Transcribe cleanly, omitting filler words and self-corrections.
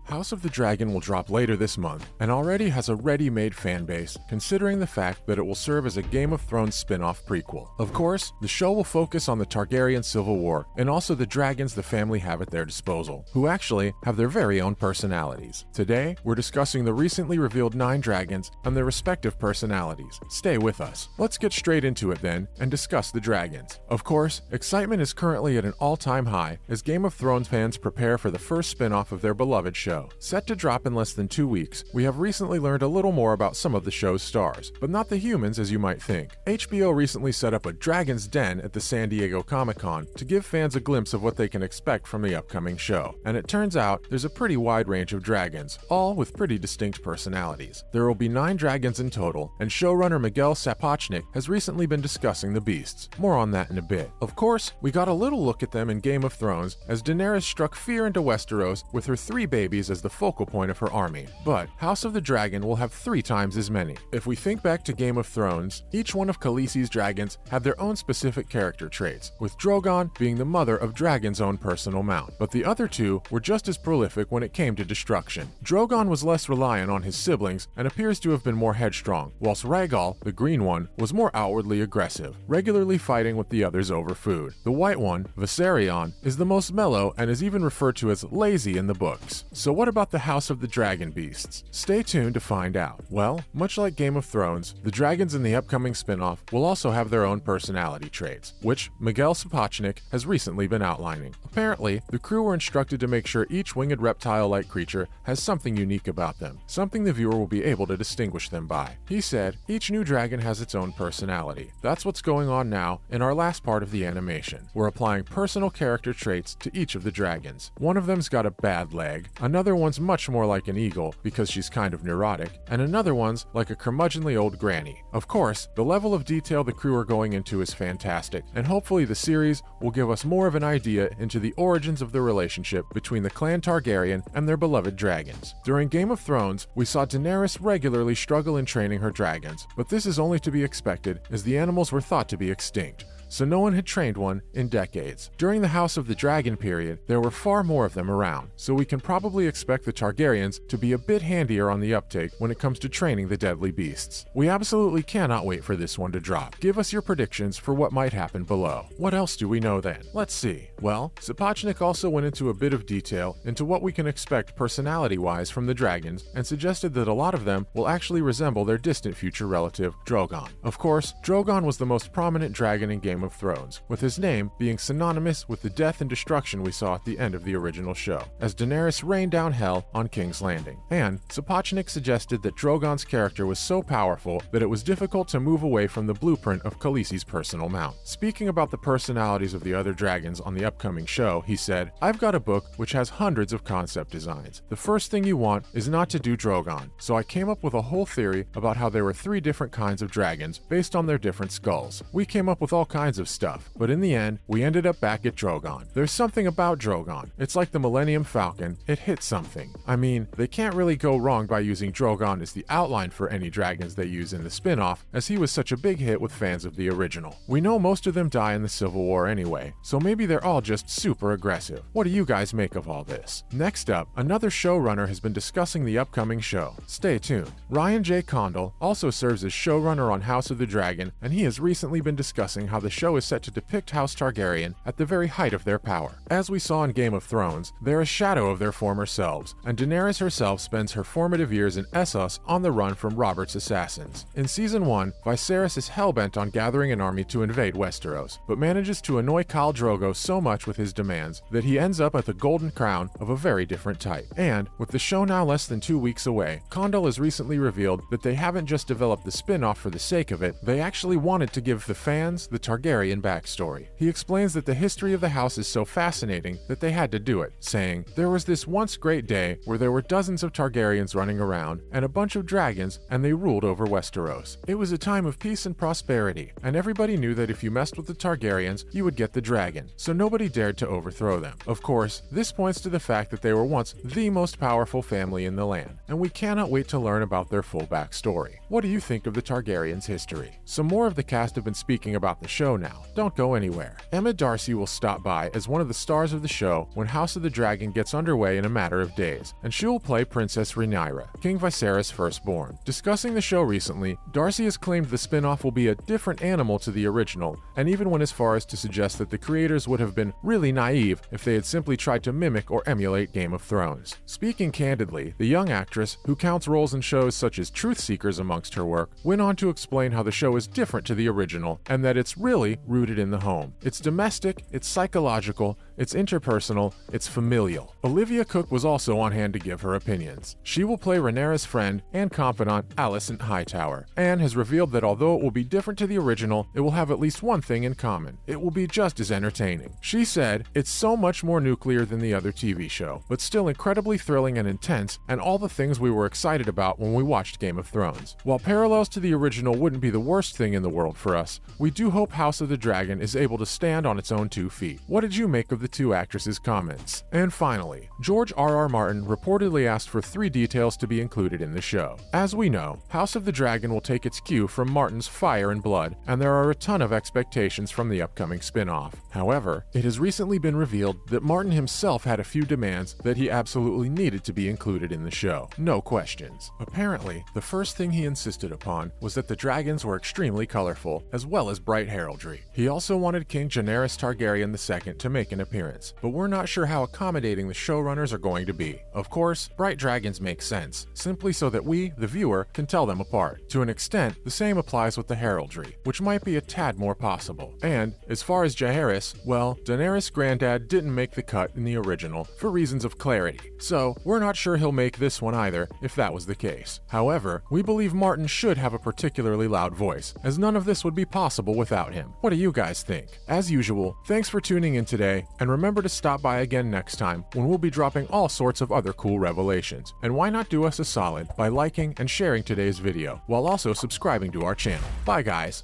House of the Dragon will drop later this month, and already has a ready-made fanbase, considering the fact that it will serve as a Game of Thrones spin-off prequel. Of course, the show will focus on the Targaryen Civil War, and also the dragons the family have at their disposal, who actually have their very own personalities. Today, we're discussing the recently revealed 9 dragons and their respective personalities. Stay with us. Let's get straight into it then, and discuss the dragons. Of course, excitement is currently at an all-time high as Game of Thrones fans prepare for the first spin-off of their beloved show. Set to drop in less than 2 weeks, we have recently learned a little more about some of the show's stars, but not the humans as you might think. HBO recently set up a Dragon's Den at the San Diego Comic-Con to give fans a glimpse of what they can expect from the upcoming show, and it turns out there's a pretty wide range of dragons, all with pretty distinct personalities. There will be 9 dragons in total, and showrunner Miguel Sapochnik has recently been discussing the beasts. More on that in a bit. Of course, we got a little look at them in Game of Thrones as Daenerys struck fear into Westeros with her 3 babies as the focal point of her army. But House of the Dragon will have 3 times as many. If we think back to Game of Thrones, each one of Khaleesi's dragons had their own specific character traits, with Drogon being the mother of Dragon's own personal mount. But the other 2 were just as prolific when it came to destruction. Drogon was less reliant on his siblings and appears to have been more headstrong, whilst Rhaegal, the green one, was more outwardly aggressive, regularly fighting with the others over food. The white one, Viserion, is the most mellow and is even referred to as lazy in the books. So what about the House of the Dragon beasts? Stay tuned to find out. Well, much like Game of Thrones, the dragons in the upcoming spin-off will also have their own personality traits, which Miguel Sapochnik has recently been outlining. Apparently, the crew were instructed to make sure each winged reptile-like creature has something unique about them, something the viewer will be able to distinguish them by. He said, each new dragon has its own personality. That's what's going on now in our last part of the animation. We're applying personal character traits to each of the dragons. One of them's got a bad leg, another one's much more like an eagle because she's kind of neurotic, and another one's like a curmudgeonly old granny. Of course, the level of detail the crew are going into is fantastic, and hopefully the series will give us more of an idea into the origins of the relationship between the clan Targaryen and their beloved dragons. During Game of Thrones, we saw Daenerys regularly struggle in training her dragons, but this is only to be expected as the animals were thought to be extinct, so no one had trained one in decades. During the House of the Dragon period, there were far more of them around, so we can probably expect the Targaryens to be a bit handier on the uptake when it comes to training the deadly beasts. We absolutely cannot wait for this one to drop. Give us your predictions for what might happen below. What else do we know then? Let's see. Well, Sapochnik also went into a bit of detail into what we can expect personality-wise from the dragons and suggested that a lot of them will actually resemble their distant future relative, Drogon. Of course, Drogon was the most prominent dragon in Game of Thrones, with his name being synonymous with the death and destruction we saw at the end of the original show, as Daenerys rained down hell on King's Landing. And Sapochnik suggested that Drogon's character was so powerful that it was difficult to move away from the blueprint of Khaleesi's personal mount. Speaking about the personalities of the other dragons on the upcoming show, he said, "I've got a book which has hundreds of concept designs. The first thing you want is not to do Drogon, so I came up with a whole theory about how there were 3 different kinds of dragons based on their different skulls. We came up with all kinds of stuff, but in the end, we ended up back at Drogon. There's something about Drogon. It's like the Millennium Falcon. It hit something. I mean, they can't really go wrong by using Drogon as the outline for any dragons they use in the spin-off, as he was such a big hit with fans of the original. We know most of them die in the Civil War anyway, so maybe they're all just super aggressive. What do you guys make of all this?" Next up, another showrunner has been discussing the upcoming show. Stay tuned. Ryan J. Condal also serves as showrunner on House of the Dragon, and he has recently been discussing how the show is set to depict House Targaryen at the very height of their power. As we saw in Game of Thrones, they're a shadow of their former selves, and Daenerys herself spends her formative years in Essos on the run from Robert's assassins. In Season 1, Viserys is hellbent on gathering an army to invade Westeros, but manages to annoy Khal Drogo so much with his demands that he ends up at the Golden Crown of a very different type. And, with the show now less than 2 weeks away, Condal has recently revealed that they haven't just developed the spin-off for the sake of it, they actually wanted to give the fans the Targaryen backstory. He explains that the history of the house is so fascinating that they had to do it, saying, "There was this once great day where there were dozens of Targaryens running around and a bunch of dragons, and they ruled over Westeros. It was a time of peace and prosperity, and everybody knew that if you messed with the Targaryens, you would get the dragon, so nobody dared to overthrow them. Of course, this points to the fact that they were once the most powerful family in the land, and we cannot wait to learn about their full backstory. What do you think of the Targaryens' history?" Some more of the cast have been speaking about the show now. Don't go anywhere. Emma Darcy will stop by as one of the stars of the show when House of the Dragon gets underway in a matter of days, and she will play Princess Rhaenyra, King Viserys' firstborn. Discussing the show recently, Darcy has claimed the spin-off will be a different animal to the original, and even went as far as to suggest that the creators would have been really naive if they had simply tried to mimic or emulate Game of Thrones. Speaking candidly, the young actress, who counts roles in shows such as Truth Seekers amongst her work, went on to explain how the show is different to the original, and that it's really rooted in the home. It's domestic, it's psychological, it's interpersonal, it's familial. Olivia Cooke was also on hand to give her opinions. She will play Rhaenyra's friend and confidant, Alicent Hightower, and has revealed that although it will be different to the original, it will have at least one thing in common. It will be just as entertaining. She said, "It's so much more nuclear than the other TV show, but still incredibly thrilling and intense, and all the things we were excited about when we watched Game of Thrones. While parallels to the original wouldn't be the worst thing in the world for us, we do hope House of the Dragon is able to stand on its own 2 feet." What did you make of the two actresses' comments? And finally, George R.R. Martin reportedly asked for 3 details to be included in the show. As we know, House of the Dragon will take its cue from Martin's Fire and Blood, and there are a ton of expectations from the upcoming spin-off. However, it has recently been revealed that Martin himself had a few demands that he absolutely needed to be included in the show. No questions. Apparently, the first thing he insisted upon was that the dragons were extremely colorful, as well as bright heraldry. He also wanted King Daenerys Targaryen II to make an appearance, but we're not sure how accommodating the showrunners are going to be. Of course, bright dragons make sense, simply so that we, the viewer, can tell them apart. To an extent, the same applies with the heraldry, which might be a tad more possible. And, as far as Jaehaerys, well, Daenerys' granddad didn't make the cut in the original for reasons of clarity, so we're not sure he'll make this one either if that was the case. However, we believe Martin should have a particularly loud voice, as none of this would be possible without him. What do you guys think? As usual, thanks for tuning in today, and remember to stop by again next time when we'll be dropping all sorts of other cool revelations. And why not do us a solid by liking and sharing today's video, while also subscribing to our channel. Bye guys!